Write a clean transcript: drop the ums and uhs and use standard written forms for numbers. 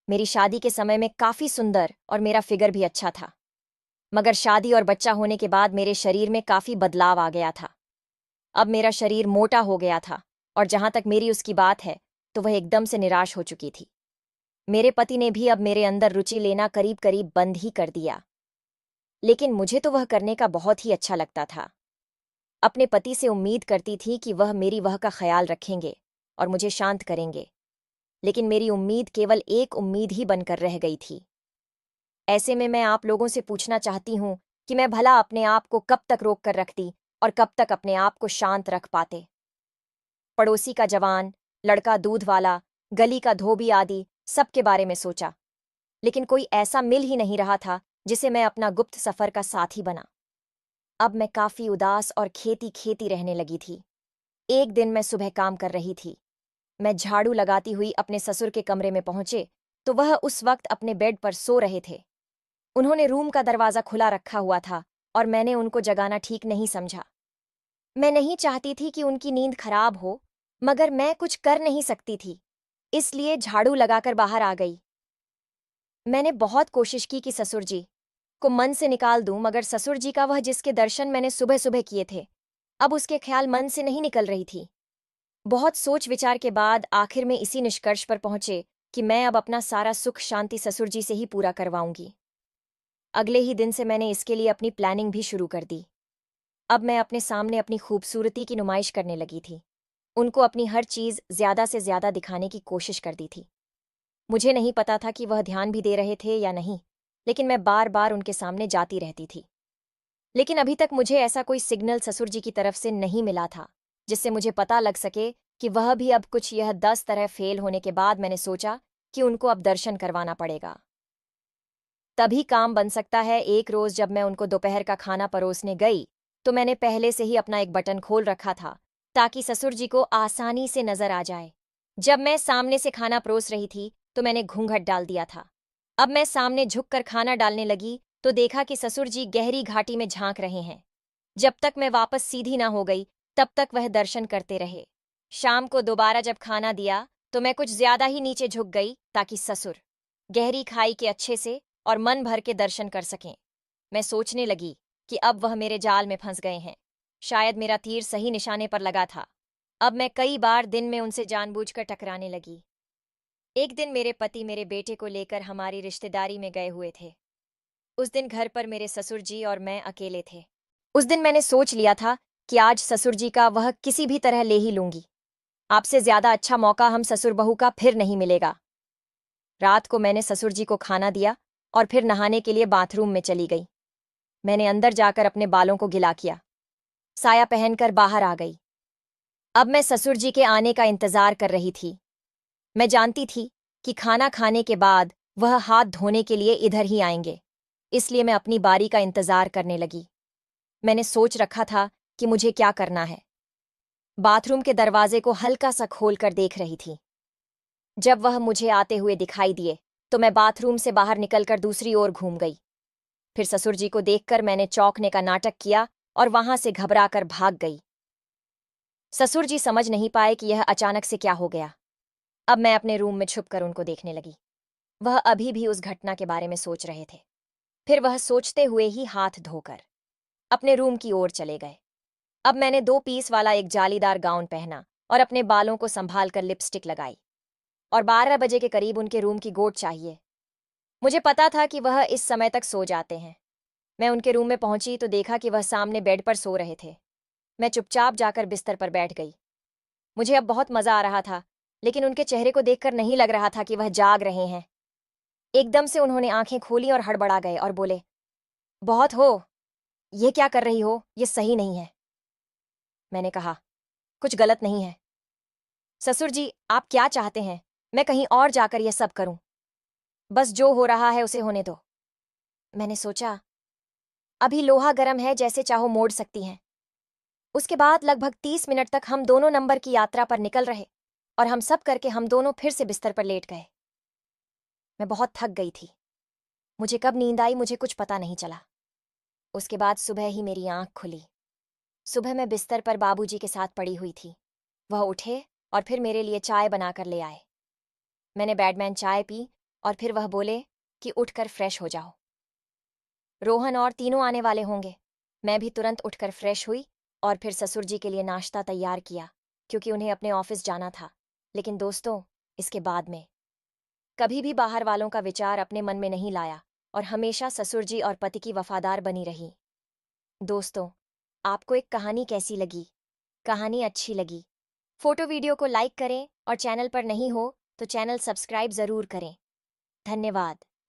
मेरी शादी के समय में काफी सुंदर और मेरा फिगर भी अच्छा था। मगर शादी और बच्चा होने के बाद मेरे शरीर में काफी बदलाव आ गया था। अब मेरा शरीर मोटा हो गया था और जहां तक मेरी उसकी बात है तो वह एकदम से निराश हो चुकी थी। मेरे पति ने भी अब मेरे अंदर रुचि लेना करीब करीब बंद ही कर दिया। लेकिन मुझे तो वह करने का बहुत ही अच्छा लगता था। अपने पति से उम्मीद करती थी कि वह मेरी वह का ख्याल रखेंगे और मुझे शांत करेंगे। लेकिन मेरी उम्मीद केवल एक उम्मीद ही बनकर रह गई थी। ऐसे में मैं आप लोगों से पूछना चाहती हूं कि मैं भला अपने आप को कब तक रोक कर रखती और कब तक अपने आप को शांत रख पाते। पड़ोसी का जवान, लड़का दूध वाला, गली का धोबी आदि सबके बारे में सोचा, लेकिन कोई ऐसा मिल ही नहीं रहा था जिसे मैं अपना गुप्त सफर का साथी बना। अब मैं काफी उदास और खेती खेती रहने लगी थी। एक दिन मैं सुबह काम कर रही थी। मैं झाड़ू लगाती हुई अपने ससुर के कमरे में पहुंचे तो वह उस वक्त अपने बेड पर सो रहे थे। उन्होंने रूम का दरवाजा खुला रखा हुआ था और मैंने उनको जगाना ठीक नहीं समझा। मैं नहीं चाहती थी कि उनकी नींद खराब हो, मगर मैं कुछ कर नहीं सकती थी, इसलिए झाड़ू लगाकर बाहर आ गई। मैंने बहुत कोशिश की कि ससुर जी को मन से निकाल दूं, मगर ससुर जी का वह जिसके दर्शन मैंने सुबह सुबह किए थे, अब उसके ख्याल मन से नहीं निकल रही थी। बहुत सोच विचार के बाद आखिर में इसी निष्कर्ष पर पहुंचे कि मैं अब अपना सारा सुख शांति ससुर जी से ही पूरा करवाऊंगी। अगले ही दिन से मैंने इसके लिए अपनी प्लानिंग भी शुरू कर दी। अब मैं अपने सामने अपनी खूबसूरती की नुमाइश करने लगी थी। उनको अपनी हर चीज ज्यादा से ज्यादा दिखाने की कोशिश करती थी। मुझे नहीं पता था कि वह ध्यान भी दे रहे थे या नहीं, लेकिन मैं बार बार उनके सामने जाती रहती थी। लेकिन अभी तक मुझे ऐसा कोई सिग्नल ससुर जी की तरफ से नहीं मिला था जिससे मुझे पता लग सके कि वह भी अब कुछ। यह 10 तरह फेल होने के बाद मैंने सोचा कि उनको अब दर्शन करवाना पड़ेगा, तभी काम बन सकता है। एक रोज जब मैं उनको दोपहर का खाना परोसने गई तो मैंने पहले से ही अपना एक बटन खोल रखा था ताकि ससुर जी को आसानी से नजर आ जाए। जब मैं सामने से खाना परोस रही थी तो मैंने घूंघट डाल दिया था। अब मैं सामने झुककर खाना डालने लगी तो देखा कि ससुर जी गहरी घाटी में झांक रहे हैं। जब तक मैं वापस सीधी ना हो गई तब तक वह दर्शन करते रहे। शाम को दोबारा जब खाना दिया तो मैं कुछ ज्यादा ही नीचे झुक गई ताकि ससुर गहरी खाई के अच्छे से और मन भर के दर्शन कर सकें। मैं सोचने लगी कि अब वह मेरे जाल में फंस गए हैं। शायद मेरा तीर सही निशाने पर लगा था। अब मैं कई बार दिन में उनसे जानबूझकर टकराने लगी। एक दिन मेरे पति मेरे बेटे को लेकर हमारी रिश्तेदारी में गए हुए थे। उस दिन घर पर मेरे ससुर जी और मैं अकेले थे। उस दिन मैंने सोच लिया था कि आज ससुर जी का वह किसी भी तरह ले ही लूंगी। आपसे ज्यादा अच्छा मौका हम ससुर बहू का फिर नहीं मिलेगा। रात को मैंने ससुर जी को खाना दिया और फिर नहाने के लिए बाथरूम में चली गई। मैंने अंदर जाकर अपने बालों को गिला किया, साया पहनकर बाहर आ गई। अब मैं ससुर जी के आने का इंतजार कर रही थी। मैं जानती थी कि खाना खाने के बाद वह हाथ धोने के लिए इधर ही आएंगे, इसलिए मैं अपनी बारी का इंतजार करने लगी। मैंने सोच रखा था कि मुझे क्या करना है। बाथरूम के दरवाजे को हल्का सा खोलकर देख रही थी। जब वह मुझे आते हुए दिखाई दिए तो मैं बाथरूम से बाहर निकलकर दूसरी ओर घूम गई। फिर ससुर जी को देखकर मैंने चौंकने का नाटक किया और वहां से घबराकर भाग गई। ससुर जी समझ नहीं पाए कि यह अचानक से क्या हो गया। अब मैं अपने रूम में छुपकर उनको देखने लगी। वह अभी भी उस घटना के बारे में सोच रहे थे। फिर वह सोचते हुए ही हाथ धोकर अपने रूम की ओर चले गए। अब मैंने 2 पीस वाला एक जालीदार गाउन पहना और अपने बालों को संभाल कर लिपस्टिक लगाई और 12 बजे के करीब उनके रूम की गोट चाहिए। मुझे पता था कि वह इस समय तक सो जाते हैं। मैं उनके रूम में पहुंची तो देखा कि वह सामने बेड पर सो रहे थे। मैं चुपचाप जाकर बिस्तर पर बैठ गई। मुझे अब बहुत मजा आ रहा था, लेकिन उनके चेहरे को देखकर नहीं लग रहा था कि वह जाग रहे हैं। एकदम से उन्होंने आंखें खोली और हड़बड़ा गए और बोले, बहुत हो, ये क्या कर रही हो, ये सही नहीं है। मैंने कहा, कुछ गलत नहीं है। ससुर जी, आप क्या चाहते हैं मैं कहीं और जाकर यह सब करूं? बस जो हो रहा है उसे होने दो। मैंने सोचा, अभी लोहा गर्म है, जैसे चाहो मोड़ सकती हैं। उसके बाद लगभग 30 मिनट तक हम दोनों नंबर की यात्रा पर निकल रहे और हम सब करके हम दोनों फिर से बिस्तर पर लेट गए। मैं बहुत थक गई थी। मुझे कब नींद आई मुझे कुछ पता नहीं चला। उसके बाद सुबह ही मेरी आंख खुली। सुबह मैं बिस्तर पर बाबूजी के साथ पड़ी हुई थी। वह उठे और फिर मेरे लिए चाय बनाकर ले आए। मैंने बैडमैन चाय पी और फिर वह बोले कि उठकर फ्रेश हो जाओ। रोहन और तीनों आने वाले होंगे। मैं भी तुरंत उठकर फ्रेश हुई और फिर ससुर जी के लिए नाश्ता तैयार किया, क्योंकि उन्हें अपने ऑफिस जाना था। लेकिन दोस्तों, इसके बाद में कभी भी बाहर वालों का विचार अपने मन में नहीं लाया और हमेशा ससुर जी और पति की वफादार बनी रही। दोस्तों, आपको एक कहानी कैसी लगी? कहानी अच्छी लगी फोटो वीडियो को लाइक करें और चैनल पर नहीं हो तो चैनल सब्सक्राइब जरूर करें। धन्यवाद।